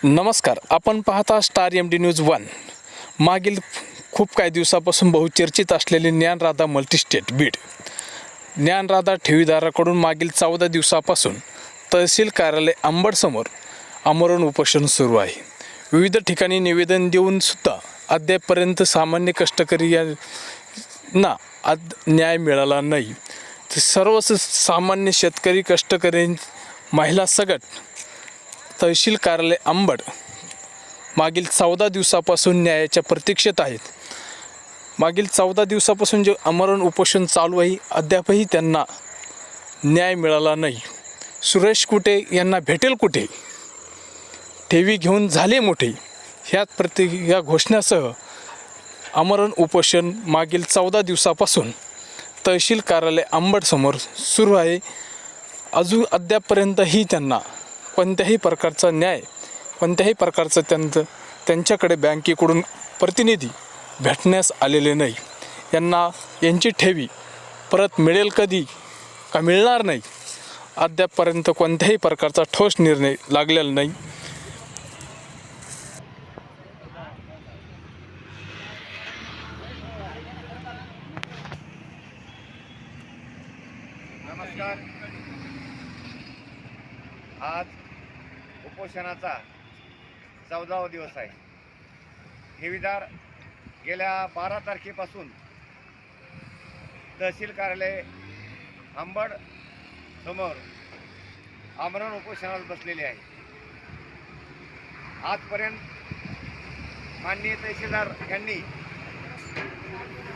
नमस्कार, आपण पाहता स्टार MD न्यूज 1। मागील खूप काही दिवसापासून बहुचर्चित असलेली ज्ञानराधा मल्टीस्टेट बीड ज्ञानराधा ठेवीदाराकडून मागील 14 दिवसापासून तहसील कार्यालय अंबडसमोर आमरण उपोषण सुरू आहे। विविध ठिकाणी निवेदन देऊन सुद्धा अद्यापपर्यंत सामान्य कष्टकरी यांना न्याय मिळाला नाही। सर्व सामान्य शेतकरी, कष्टकरी, महिला सगट तहसील कार्यालय अंबड मागील 14 दिवसापासून न्यायाच्या प्रतीक्षेत आहेत। मागील 14 दिवसापासून जे आमरण उपोषण चालू आहे, अद्यापही त्यांना न्याय मिळाला नाही। सुरेश कुटे यांना भेटेल कुठे, ठेवी घेऊन झाले मोठे, या घोषणासह आमरण उपोषण मागील 14 दिवसापासून तहसील कार्यालय अंबड समोर सुरू आहे। अद्यापपर्यंतही त्यांना कोणत्याही प्रकारचा न्याय, कोणत्याही प्रकारचं त्यांच्याकडे बँकेकडून प्रतिनिधी भेटण्यास आलेले नाही। यांची ठेवी परत मिळेल कधी का मिळणार नाही, अद्यापपर्यंत कोणत्याही प्रकारचा ठोस निर्णय लागलेला नाही। नमस्कार। आज उपोषणाचा 14वा दिवस आहे। ठेवीदार गेल्या 12 तारखेपासून तहसील कार्यालय अंबड समोर आमरण उपोषणाला बसलेले आहे। आजपर्यंत माननीय तहसीलदार यांनी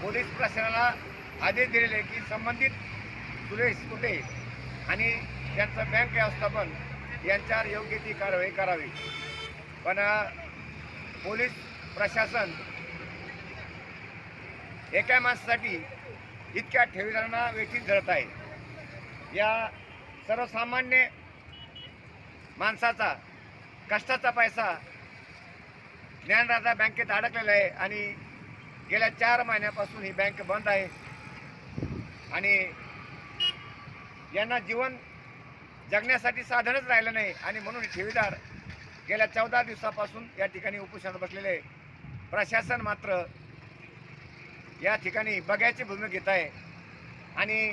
पोलीस प्रशासनाला आदेश दिलेले की संबंधित सुरेश कुटे आणि त्यांचं बँक व्यवस्थापन यांच्यावर योग्य ती कारवाई करावी, पण पोलीस प्रशासन एका माणसासाठी इतक्या ठेवीदारांना वेठीस धरत आहे। या सर्वसामान्य माणसाचा कष्टाचा पैसा ज्ञानराधा बँकेत अडकलेला आहे आणि गेल्या 4 महिन्यापासून ही बँक बंद आहे आणि यांना जीवन जगण्यासाठी साधनच राहिलं नाही आणि म्हणून ठेवीदार गेल्या 14 दिवसापासून या ठिकाणी उपोषणात बसलेले। प्रशासन मात्र या ठिकाणी बघ्याची भूमिका घेत आहे आणि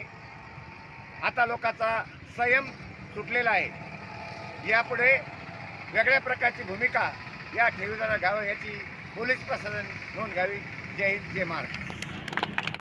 आता लोकांचा संयम सुटलेला आहे। यापुढे वेगळ्या प्रकारची भूमिका या ठेवीदाराला घ्यावी याची पोलीस प्रशासन नोंद घ्यावी। जय हिंद, जय महाराष्ट्र।